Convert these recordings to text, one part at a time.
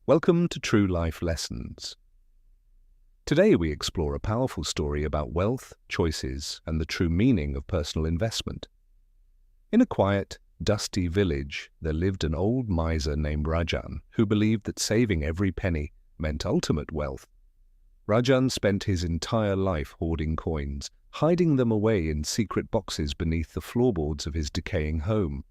Welcome to True Life Lessons. Today we explore a powerful story about wealth, choices, and the true meaning of personal investment. In a quiet, dusty village, there lived an old miser named Rajan who believed that saving every penny meant ultimate wealth. Rajan spent his entire life hoarding coins, hiding them away in secret boxes beneath the floorboards of his decaying home.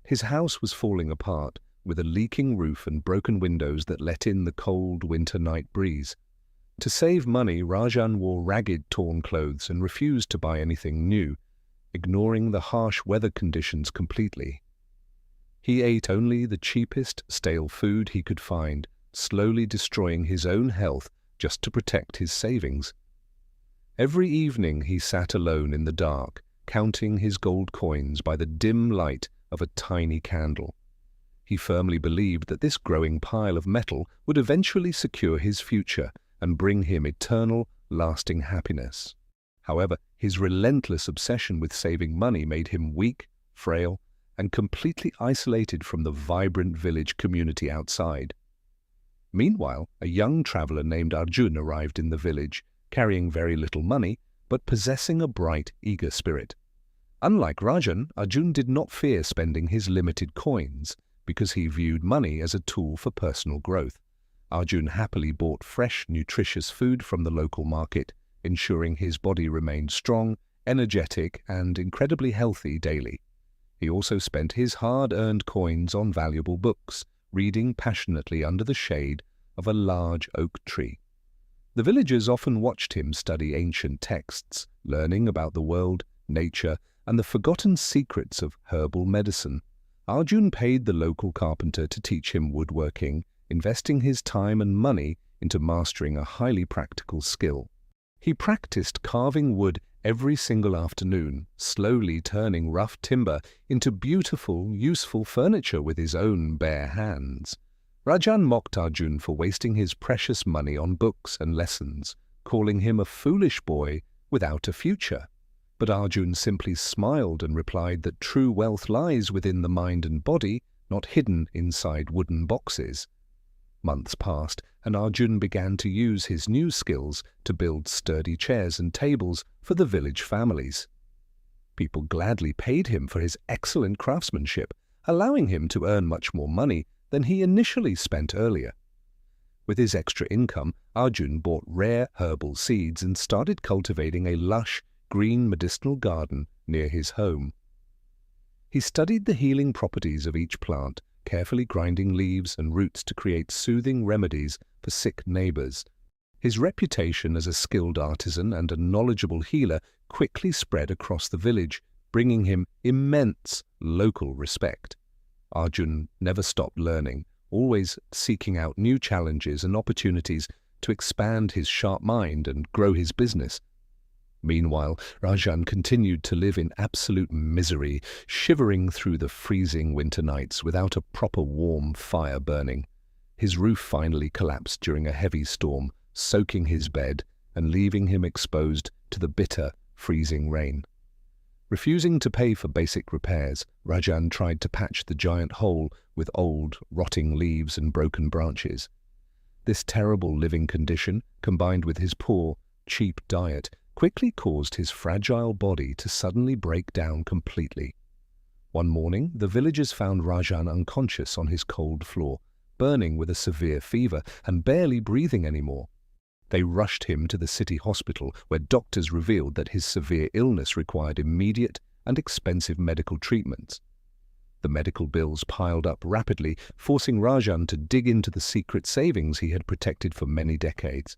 His house was falling apart, with a leaking roof and broken windows that let in the cold winter night breeze. To save money, Rajan wore ragged, torn clothes and refused to buy anything new, ignoring the harsh weather conditions completely. He ate only the cheapest, stale food he could find, slowly destroying his own health just to protect his savings. Every evening he sat alone in the dark, counting his gold coins by the dim light of a tiny candle. He firmly believed that this growing pile of metal would eventually secure his future and bring him eternal, lasting happiness. However, his relentless obsession with saving money made him weak, frail, and completely isolated from the vibrant village community outside. Meanwhile, a young traveler named Arjun arrived in the village, carrying very little money, but possessing a bright, eager spirit. Unlike Rajan, Arjun did not fear spending his limited coins, because he viewed money as a tool for personal growth. Arjun happily bought fresh, nutritious food from the local market, ensuring his body remained strong, energetic, and incredibly healthy daily. He also spent his hard-earned coins on valuable books, reading passionately under the shade of a large oak tree. The villagers often watched him study ancient texts, learning about the world, nature, and the forgotten secrets of herbal medicine. Arjun paid the local carpenter to teach him woodworking, investing his time and money into mastering a highly practical skill. He practiced carving wood every single afternoon, slowly turning rough timber into beautiful, useful furniture with his own bare hands. Rajan mocked Arjun for wasting his precious money on books and lessons, calling him a foolish boy without a future. But Arjun simply smiled and replied that true wealth lies within the mind and body, not hidden inside wooden boxes. Months passed, and Arjun began to use his new skills to build sturdy chairs and tables for the village families. People gladly paid him for his excellent craftsmanship, allowing him to earn much more money than he initially spent earlier. With his extra income, Arjun bought rare herbal seeds and started cultivating a lush, green medicinal garden near his home. He studied the healing properties of each plant, carefully grinding leaves and roots to create soothing remedies for sick neighbors. His reputation as a skilled artisan and a knowledgeable healer quickly spread across the village, bringing him immense local respect. Arjun never stopped learning, always seeking out new challenges and opportunities to expand his sharp mind and grow his business. Meanwhile, Rajan continued to live in absolute misery, shivering through the freezing winter nights without a proper warm fire burning. His roof finally collapsed during a heavy storm, soaking his bed and leaving him exposed to the bitter, freezing rain. Refusing to pay for basic repairs, Rajan tried to patch the giant hole with old, rotting leaves and broken branches. This terrible living condition, combined with his poor, cheap diet, quickly caused his fragile body to suddenly break down completely. One morning, the villagers found Rajan unconscious on his cold floor, burning with a severe fever and barely breathing anymore. They rushed him to the city hospital, where doctors revealed that his severe illness required immediate and expensive medical treatments. The medical bills piled up rapidly, forcing Rajan to dig into the secret savings he had protected for many decades.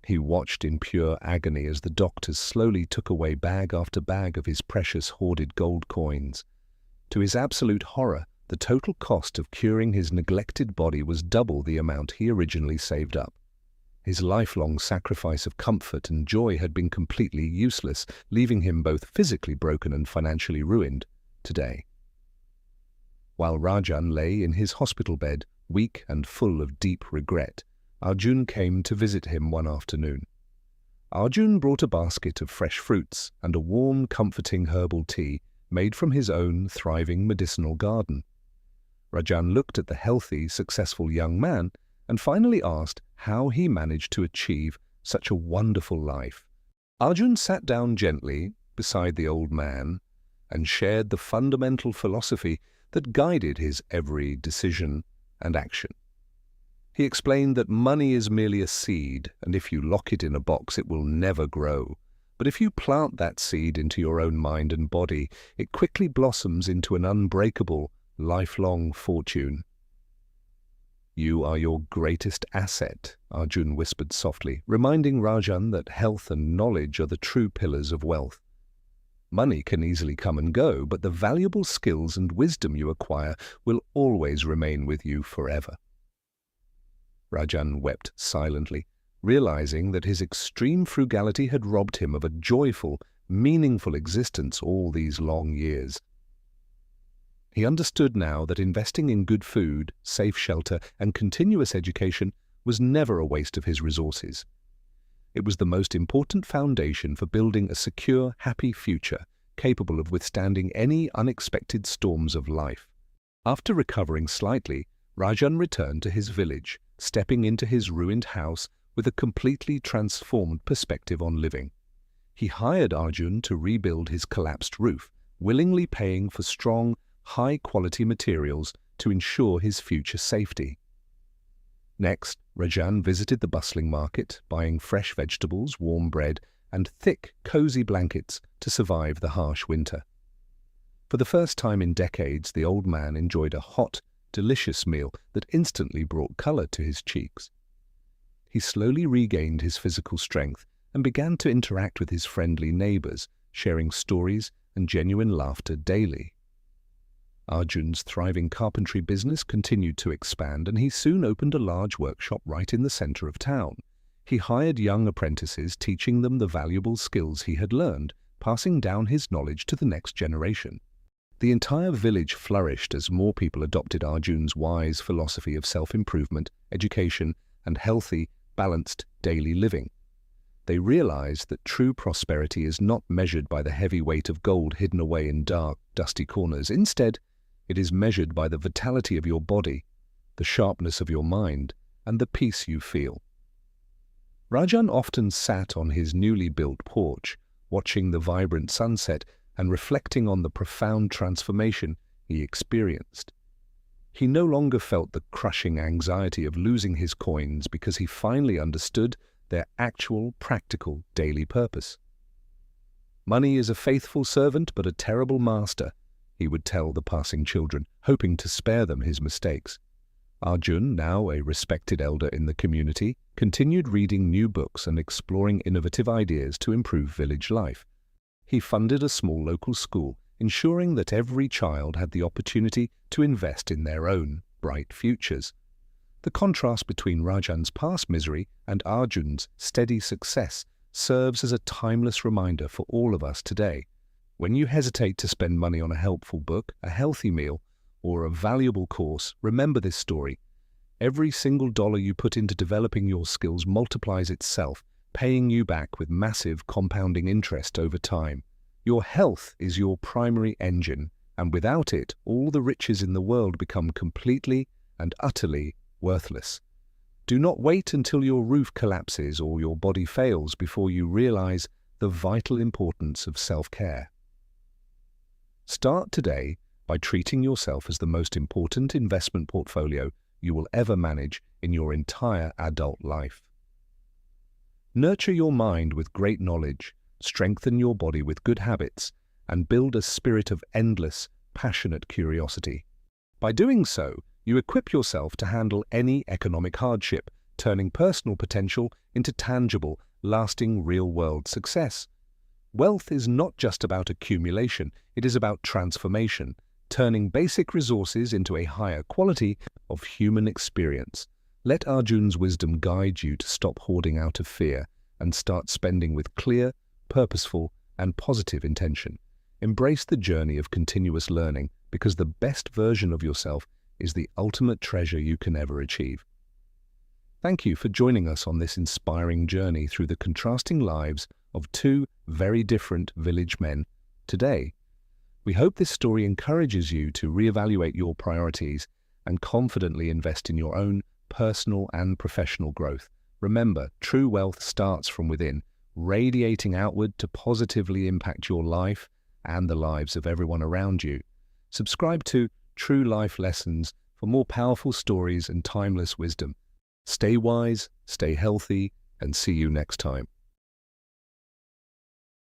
He watched in pure agony as the doctors slowly took away bag after bag of his precious hoarded gold coins. To his absolute horror, the total cost of curing his neglected body was double the amount he originally saved up. His lifelong sacrifice of comfort and joy had been completely useless, leaving him both physically broken and financially ruined today. While Rajan lay in his hospital bed, weak and full of deep regret, Arjun came to visit him one afternoon. Arjun brought a basket of fresh fruits and a warm, comforting herbal tea made from his own thriving medicinal garden. Rajan looked at the healthy, successful young man and finally asked how he managed to achieve such a wonderful life. Arjun sat down gently beside the old man and shared the fundamental philosophy that guided his every decision and action. He explained that money is merely a seed, and if you lock it in a box, it will never grow. But if you plant that seed into your own mind and body, it quickly blossoms into an unbreakable, lifelong fortune. "You are your greatest asset," Arjun whispered softly, reminding Rajan that health and knowledge are the true pillars of wealth. Money can easily come and go, but the valuable skills and wisdom you acquire will always remain with you forever. Rajan wept silently, realizing that his extreme frugality had robbed him of a joyful, meaningful existence all these long years. He understood now that investing in good food, safe shelter, and continuous education was never a waste of his resources. It was the most important foundation for building a secure, happy future, capable of withstanding any unexpected storms of life. After recovering slightly, Rajan returned to his village, stepping into his ruined house with a completely transformed perspective on living. He hired Arjun to rebuild his collapsed roof, willingly paying for strong, high-quality materials to ensure his future safety. Next, Rajan visited the bustling market, buying fresh vegetables, warm bread, and thick, cozy blankets to survive the harsh winter. For the first time in decades, the old man enjoyed a hot, delicious meal that instantly brought color to his cheeks. He slowly regained his physical strength and began to interact with his friendly neighbors, sharing stories and genuine laughter daily. Arjun's thriving carpentry business continued to expand, and he soon opened a large workshop right in the center of town. He hired young apprentices, teaching them the valuable skills he had learned, passing down his knowledge to the next generation. The entire village flourished as more people adopted Arjun's wise philosophy of self-improvement, education, and healthy, balanced daily living. They realized that true prosperity is not measured by the heavy weight of gold hidden away in dark, dusty corners. Instead, it is measured by the vitality of your body, the sharpness of your mind, and the peace you feel. Rajan often sat on his newly built porch, watching the vibrant sunset and reflecting on the profound transformation he experienced. He no longer felt the crushing anxiety of losing his coins because he finally understood their actual, practical, daily purpose. "Money is a faithful servant but a terrible master," he would tell the passing children, hoping to spare them his mistakes. Arjun, now a respected elder in the community, continued reading new books and exploring innovative ideas to improve village life. He funded a small local school, ensuring that every child had the opportunity to invest in their own bright futures. The contrast between Rajan's past misery and Arjun's steady success serves as a timeless reminder for all of us today. When you hesitate to spend money on a helpful book, a healthy meal, or a valuable course, remember this story. Every single dollar you put into developing your skills multiplies itself, paying you back with massive compounding interest over time. Your health is your primary engine, and without it, all the riches in the world become completely and utterly worthless. Do not wait until your roof collapses or your body fails before you realize the vital importance of self-care. Start today by treating yourself as the most important investment portfolio you will ever manage in your entire adult life. Nurture your mind with great knowledge, strengthen your body with good habits, and build a spirit of endless, passionate curiosity. By doing so, you equip yourself to handle any economic hardship, turning personal potential into tangible, lasting, real-world success. Wealth is not just about accumulation, it is about transformation, turning basic resources into a higher quality of human experience. Let Arjun's wisdom guide you to stop hoarding out of fear and start spending with clear, purposeful, and positive intention. Embrace the journey of continuous learning because the best version of yourself is the ultimate treasure you can ever achieve. Thank you for joining us on this inspiring journey through the contrasting lives of two very different village men today. We hope this story encourages you to reevaluate your priorities and confidently invest in your own personal and professional growth. Remember, true wealth starts from within, radiating outward to positively impact your life and the lives of everyone around you. Subscribe to True Life Lessons for more powerful stories and timeless wisdom. Stay wise, stay healthy, and see you next time.